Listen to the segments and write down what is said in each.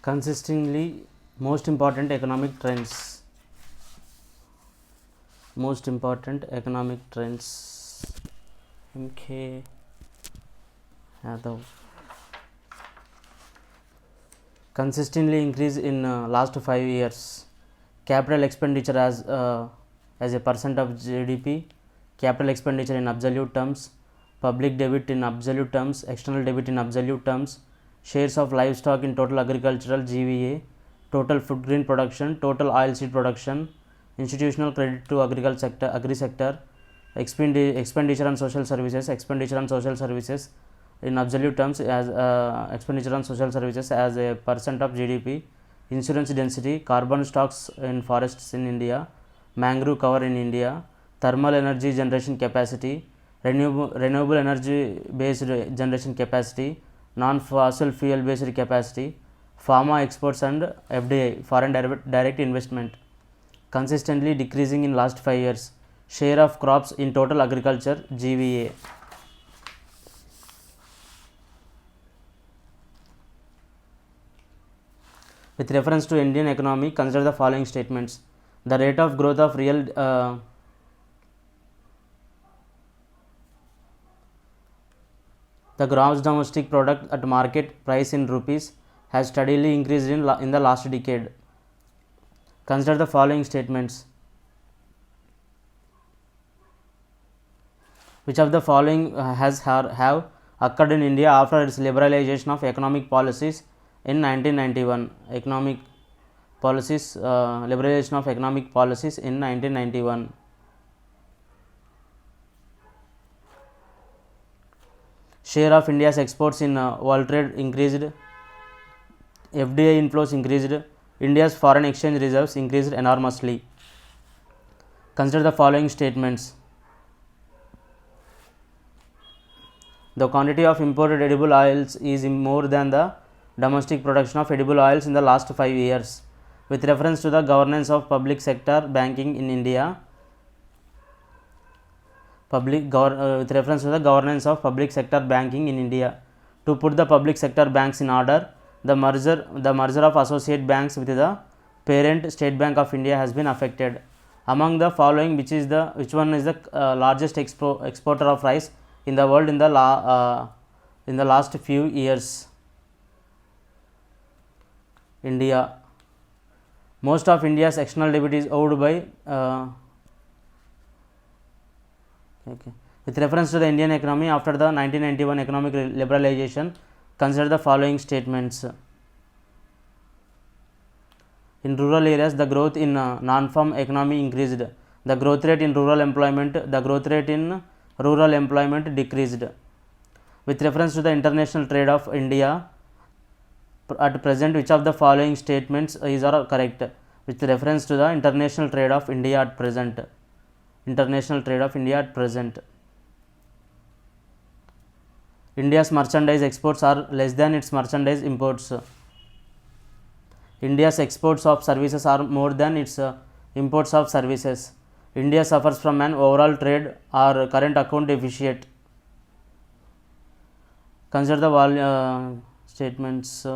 Consistently most important economic trends. Most important economic trends. Mk Yadav. Consistently increase in last 5 years. Capital expenditure as a percent of GDP. Capital expenditure in absolute terms. Public debt in absolute terms. External debt in absolute terms. Shares of livestock in total agricultural GVA. Total food grain production. Total oilseed production. Institutional credit to agri sector. Expenditure on social services. Expenditure on social services in absolute terms as expenditure on social services as a percent of GDP. Insurance density. Carbon stocks in forests in India. Mangrove cover in India. Thermal energy generation capacity. Renewable energy based generation capacity. Non-fossil fuel based capacity. Pharma exports and FDI foreign direct investment. Consistently decreasing in last 5 years. Share of crops in total agriculture GVA. With reference to Indian economy, consider the following statements. The rate of growth of the gross domestic product at market price in rupees has steadily increased in the last decade. Consider the following statements. Which of the following have occurred in India after its liberalization of economic policies in 1991? Economic policies, liberalization of economic policies in 1991. Share of India's exports in world trade increased. FDI inflows increased. India's foreign exchange reserves increased enormously. Consider the following statements. The quantity of imported edible oils is more than the domestic production of edible oils in the last 5 years. With reference to the governance of public sector banking in India, with reference to the governance of public sector banking in India, to put the public sector banks in order, the merger of associate banks with the parent State Bank of India has been affected. Among the following, which one is the largest exporter of rice in the world in the last few years? India. Most of India's external debt is owed by With reference to the Indian economy after the 1991 economic liberalization, consider the following statements. In rural areas, the growth in non-farm economy increased. The growth rate in rural employment decreased. With reference to the international trade of India, at present, which of the following statements are correct? With reference to the international trade of India at present. India's merchandise exports are less than its merchandise imports. India's exports of services are more than its imports of services. India suffers from an overall trade or current account deficit. Consider the statements.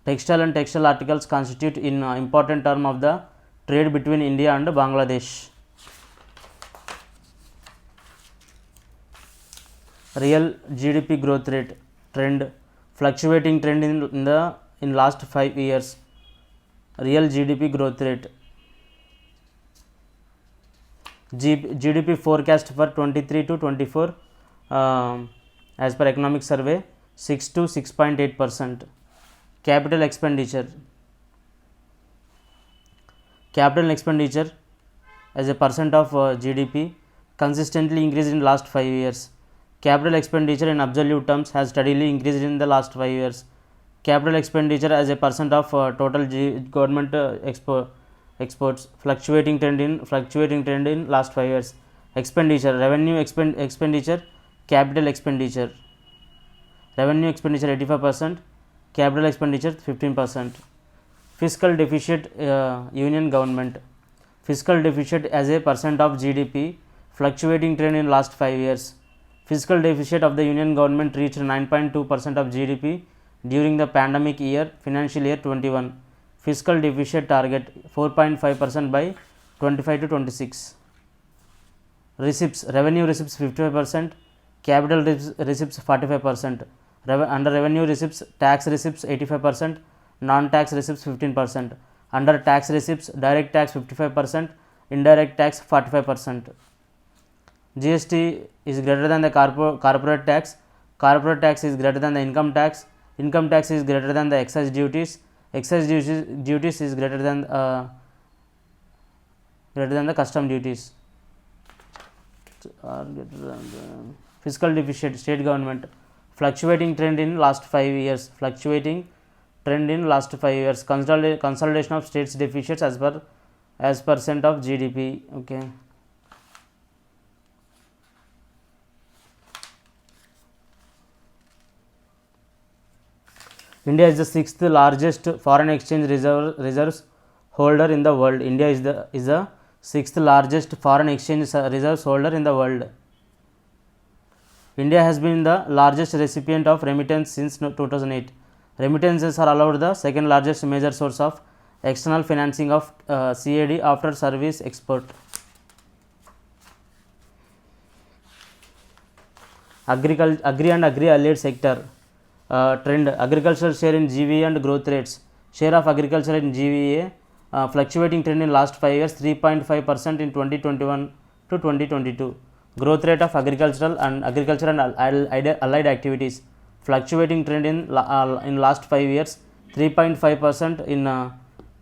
Textile and textile articles constitute an important term of the trade between India and Bangladesh. Real GDP growth rate trend, fluctuating trend in last 5 years. Real GDP growth rate. GDP forecast for 23 to 24 as per economic survey 6 to 6.8%. Capital expenditure as a percent of GDP consistently increased in last 5 years. Capital expenditure in absolute terms has steadily increased in the last 5 years. Capital expenditure as a percent of total government exports fluctuating trend in last 5 years. Expenditure, revenue expenditure, capital expenditure. Revenue expenditure 85%, capital expenditure 15%. Fiscal deficit, union government. Fiscal deficit as a percent of GDP fluctuating trend in last 5 years. Fiscal deficit of the union government reached 9.2% of GDP during the pandemic year financial year 21. Fiscal deficit target 4.5% by 25 to 26. Receipts, revenue receipts 55%, capital receipts 45%, under revenue receipts tax receipts 85%, non-tax receipts 15%, under tax receipts direct tax 55%, indirect tax 45%. GST is greater than the corporate tax is greater than the income tax is greater than the excise duties is greater than the custom duties. Fiscal deficit, state government, fluctuating trend in last 5 years, consolidation of states deficits as percent of GDP. Okay. India is the sixth largest foreign exchange reserves holder in the world. India is the sixth largest foreign exchange reserves holder in the world. India has been the largest recipient of remittance since 2008. Remittances are allowed the second largest major source of external financing of CAD after service export. Agri and agri-allied sector trend, agricultural share in GVA and growth rates. Share of agriculture in GVA fluctuating trend in last 5 years, 3.5% in 2021 to 2022. Growth rate of agriculture and allied activities, fluctuating trend in last 5 years, 3.5% in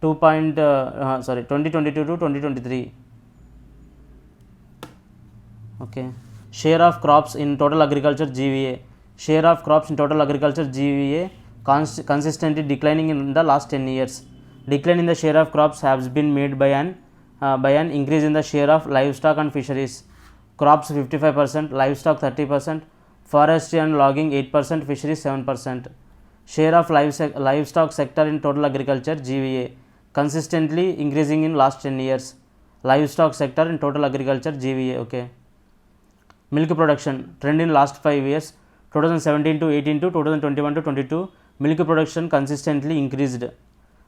2022 to 2023. Okay. Share of crops in total agriculture GVA. Share of crops in total agriculture GVA consistently declining in the last 10 years. Decline in the share of crops has been made by an increase in the share of livestock and fisheries. Crops 55%, livestock 30%, forestry and logging 8%, fisheries 7%. Share of livestock sector in total agriculture GVA consistently increasing in last 10 years. Livestock sector in total agriculture GVA. Okay. Milk production trend in last 5 years, 2017 to 18 to 2021 to 22, milk production consistently increased.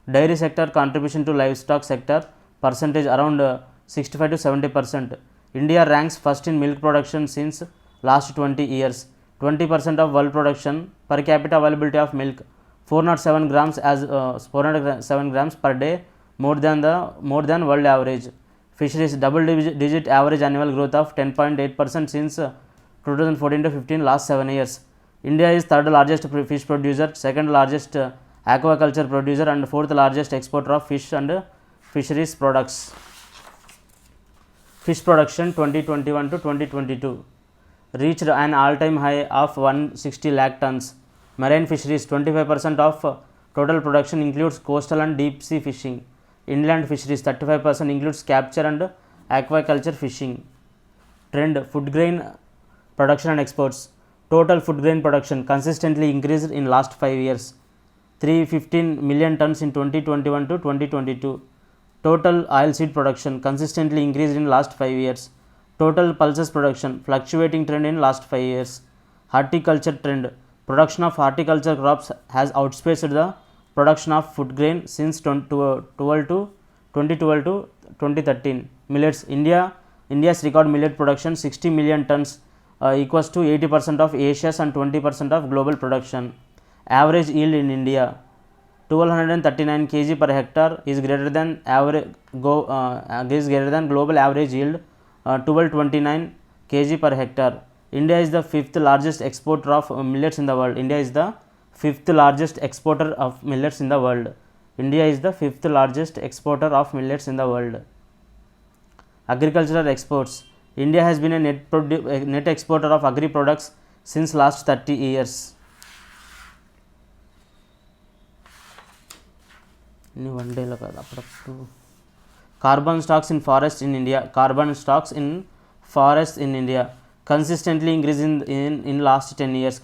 Dairy sector contribution to livestock sector percentage around 65 to 70%. India ranks first in milk production since last 20 years. 20% of world production, per capita availability of milk 407 grams per day, more than world average. Fisheries, double digit average annual growth of 10.8% since 2014 to 15, last 7 years. India is third largest fish producer, second largest aquaculture producer and fourth largest exporter of fish and fisheries products. Fish production 2021 to 2022 reached an all-time high of 160 lakh tons. Marine fisheries, 25% of total production includes coastal and deep sea fishing. Inland fisheries, 35% includes capture and aquaculture fishing. Trend, food grain production and exports. Total food grain production consistently increased in last 5 years, 315 million tons in 2021 to 2022. Total oilseed production consistently increased in last 5 years. Total pulses production fluctuating trend in last 5 years. Horticulture trend, production of horticulture crops has outpaced the production of food grain since 2012 to 2013. Millets, India's record millet production 60 million tons equals to 80% of Asia's and 20% of global production. Average yield in India 1239 kg per hectare is greater than global average yield 1229 kg per hectare. India is the fifth largest exporter of millets in the world. India is the fifth largest exporter of millets in the world. India is the fifth largest exporter of millets in the world. Agricultural exports. India has been a net exporter of agri products since last 30 years. Carbon stocks in forests in India. Consistently increase in last 10 years.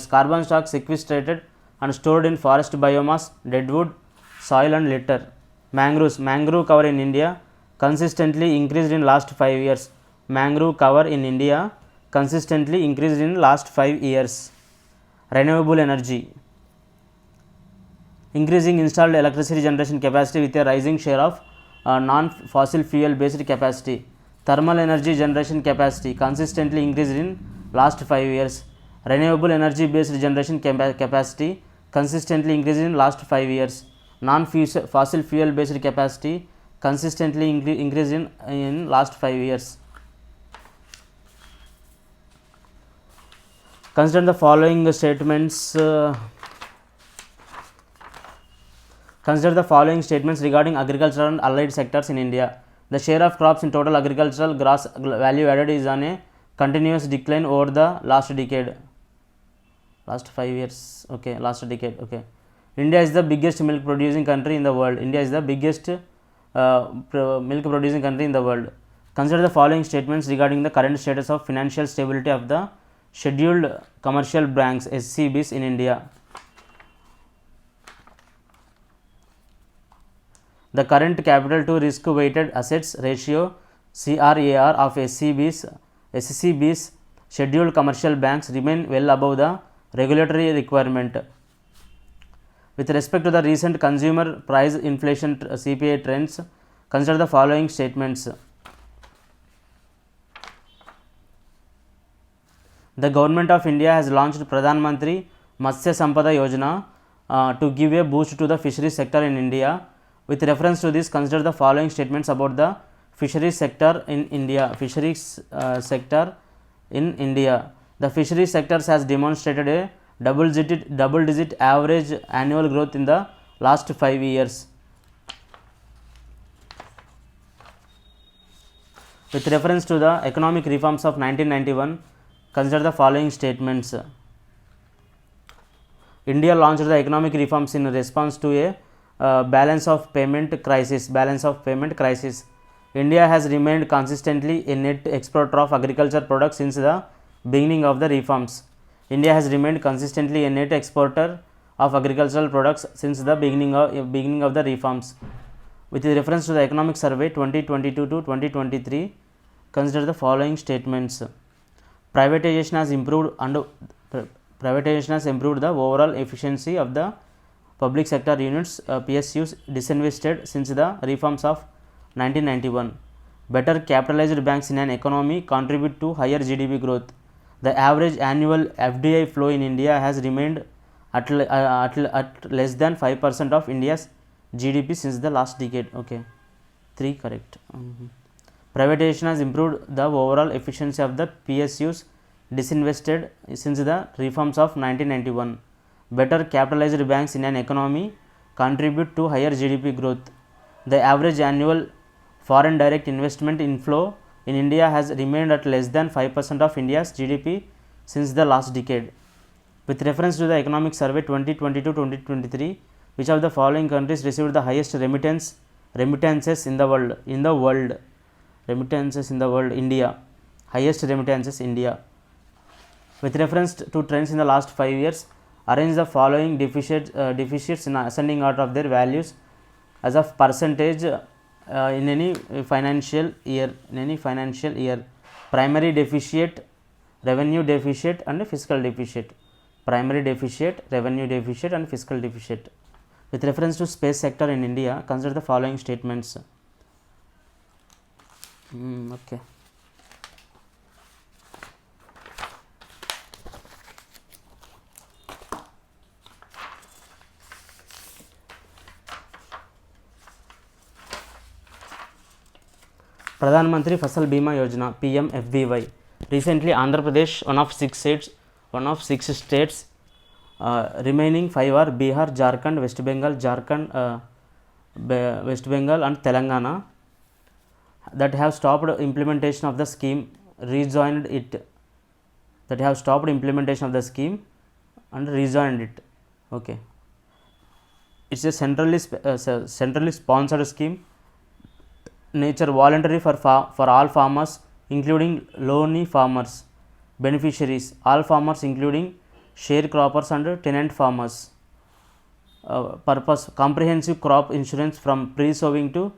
Carbon stocks sequestrated and stored in forest biomass, deadwood, soil and litter. Mangrove cover in India consistently increased in last 5 years. Mangrove cover in India consistently increased in last 5 years. renewable energy, increasing installed electricity generation capacity with a rising share of non-fossil fuel based capacity. Thermal energy generation capacity consistently increased in last 5 years. Renewable energy based generation capacity consistently increased in last 5 years. Non-fossil fuel based capacity consistently increased in last 5 years. Consider the following statements. Consider the following statements regarding agricultural and allied sectors in India. The share of crops in total agricultural gross value added is on a continuous decline over the last decade. Last 5 years. Okay, last decade. Okay. India is the biggest milk producing country in the world. India is the biggest milk producing country in the world. Consider the following statements regarding the current status of financial stability of the scheduled commercial banks SCBs in India. The current capital to risk weighted assets ratio CRAR of SCBs scheduled commercial banks remain well above the regulatory requirement. With respect to the recent consumer price inflation CPI trends, consider the following statements. The government of India has launched Pradhan Mantri Matsya Sampada Yojana to give a boost to the fisheries sector in India. With reference to this, consider the following statements about the fisheries sector in India. The fisheries sector has demonstrated a double-digit average annual growth in the last 5 years. With reference to the economic reforms of 1991, consider the following statements. India launched the economic reforms in response to a balance of payment crisis. India has remained consistently a net exporter of agriculture products since the beginning of the reforms. India has remained consistently a net exporter of agricultural products since the beginning of the reforms. With reference to the economic survey 2022 to 2023, consider the following statements. Privatization has improved the overall efficiency of the public sector units PSUs disinvested since the reforms of 1991. Better capitalized banks in an economy contribute to higher GDP growth. The average annual FDI flow in India has remained at less than 5% of India's GDP since the last decade. Okay, 3 correct. Privatization has improved the overall efficiency of the PSUs disinvested since the reforms of 1991. Better capitalized banks in an economy contribute to higher GDP growth. The average annual foreign direct investment inflow in India has remained at less than 5% of India's GDP since the last decade. With reference to the economic survey 2022-2023, which of the following countries received the highest remittances in the world? India. Highest remittances, India. With reference to trends in the last 5 years, arrange the following deficits in ascending order of their values as of percentage in any financial year. Primary deficit, revenue deficit and fiscal deficit. Primary deficit, revenue deficit and fiscal deficit. With reference to space sector in India, consider the following statements. Okay. Pradhan Mantri Fasal Bima Yojana PMFBY. Recently, Andhra Pradesh, one of six states, remaining 5 are Bihar, Jharkhand, West Bengal and Telangana, that have stopped implementation of the scheme, rejoined it. Okay, it's a centrally sponsored scheme. Nature voluntary for all farmers, including lowly farmers. Beneficiaries all farmers, including sharecroppers and tenant farmers. Purpose comprehensive crop insurance from pre-sowing to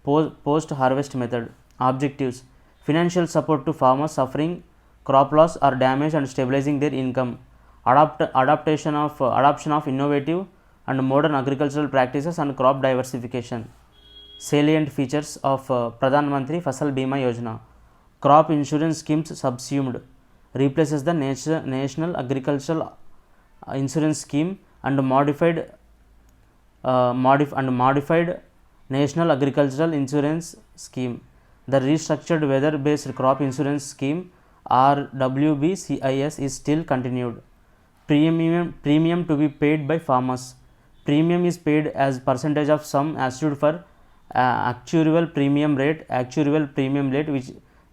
post harvest method. Objectives financial support to farmers suffering crop loss or damage and stabilizing their income. adoption of innovative and modern agricultural practices and crop diversification. Salient features of Pradhan Mantri Fasal Bima Yojana. Crop insurance schemes subsumed, replaces the National Agricultural Insurance Scheme and modified National Agricultural Insurance Scheme. The restructured weather-based crop insurance scheme RWBCIS is still continued. Premium to be paid by farmers. Premium is paid as percentage of sum assured for actuarial premium rate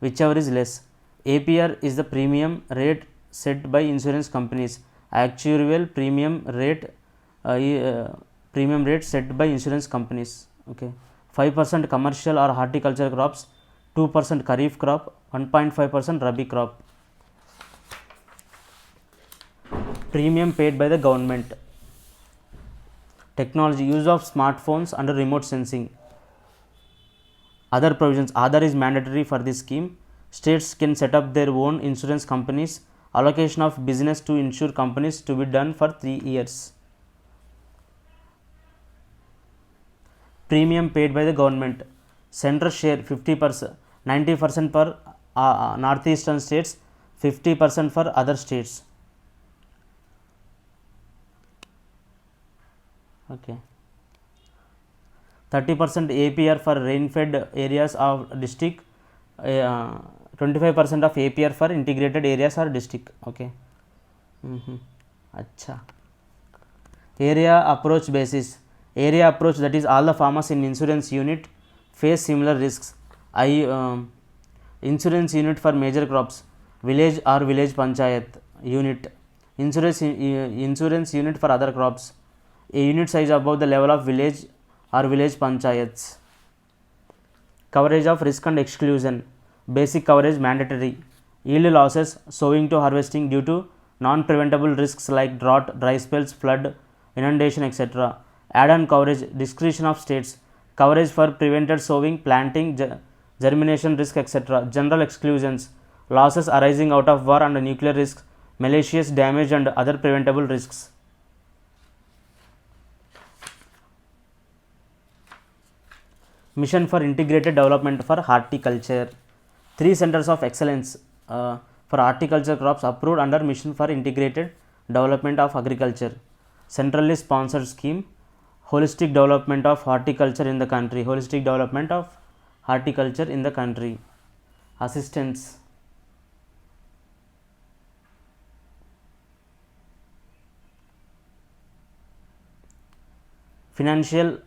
whichever is less. APR is the premium rate set by insurance companies. Actuarial premium rate set by insurance companies. Okay. 5% commercial or horticulture crops, 2% kharif crop, 1.5% rabi crop. Premium paid by the government. Technology, use of smartphones under remote sensing. Other provisions, Aadhaar is mandatory for this scheme. States can set up their own insurance companies. Allocation of business to insure companies to be done for 3 years. Premium paid by the government. Central share 50%, 90% for northeastern states, 50% for other states. Okay. 30% APR for rain-fed areas of district, 25% of APR for integrated areas or district. Okay. Acha. Area approach basis. Area approach, that is all the farmers in insurance unit face similar risks. Insurance unit for major crops, village or village panchayat unit. Insurance unit for other crops, a unit size above the level of village or village panchayats. Coverage of risk and exclusion. Basic coverage mandatory. Yield losses, sowing to harvesting due to non-preventable risks like drought, dry spells, flood, inundation, etc. Add-on coverage, discretion of states. Coverage for prevented sowing, planting, germination risk, etc. General exclusions, losses arising out of war and nuclear risks, malicious damage and other preventable risks. Mission for integrated development for horticulture. 3 centers of excellence for horticulture crops approved under Mission for integrated development of agriculture. Centrally sponsored scheme. Holistic development of horticulture in the country. Holistic development of horticulture in the country. Assistance. Financial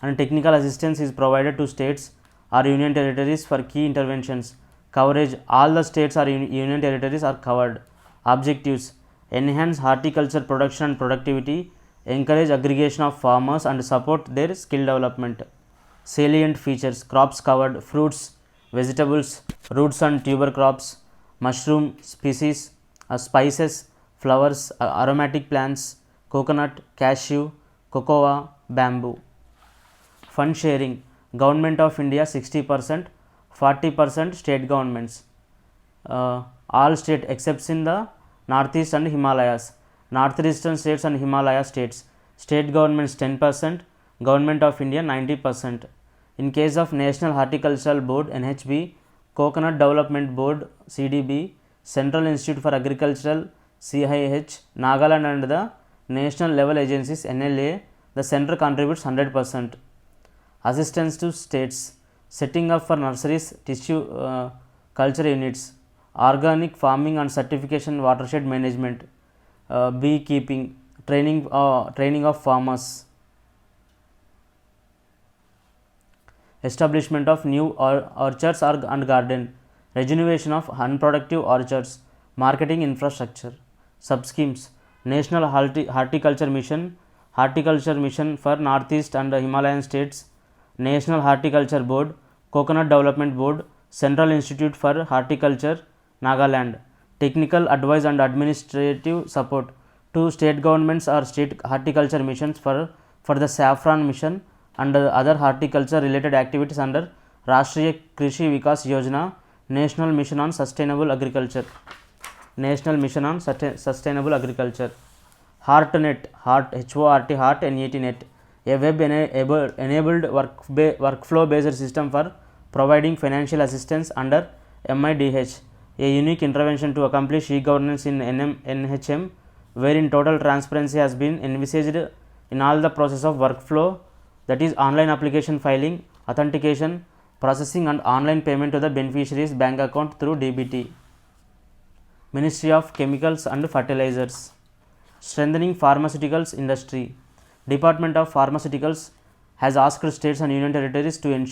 and technical assistance is provided to states or union territories for key interventions. Coverage, all the states or union territories are covered. Objectives, enhance horticulture production and productivity, encourage aggregation of farmers and support their skill development. Salient features, crops covered, fruits, vegetables, roots and tuber crops, mushroom species, spices, flowers, aromatic plants, coconut, cashew, cocoa, bamboo. Fund sharing, Government of India 60%, 40% state governments. All state except in the Northeast and Himalayas. Northeastern states and Himalaya states. State governments 10%, Government of India 90%. In case of National Horticultural Board NHB, Coconut Development Board CDB, Central Institute for Agricultural CIH, Nagaland and the national level agencies NLA, the center contributes 100%. Assistance to states, setting up for nurseries, tissue culture units, organic farming and certification, watershed management, beekeeping, training of farmers, establishment of new orchards and garden, regeneration of unproductive orchards, marketing infrastructure. Subschemes, National Horticulture Mission for Northeast and Himalayan states, National Horticulture Board, Coconut Development Board, Central Institute for Horticulture, Nagaland. Technical advice and administrative support to state governments or state horticulture missions for the saffron mission and other horticulture related activities under Rashtriya Krishi Vikas Yojana, National Mission on Sustainable Agriculture. National Mission on Sustainable Agriculture. HeartNet, HORT NET, a web-enabled workflow-based system for providing financial assistance under MIDH, a unique intervention to accomplish e-governance in NHM, wherein total transparency has been envisaged in all the process of workflow, that is online application filing, authentication, processing and online payment to the beneficiary's bank account through DBT. Ministry of Chemicals and Fertilizers. Strengthening pharmaceuticals industry. Department of Pharmaceuticals has asked states and union territories to ensure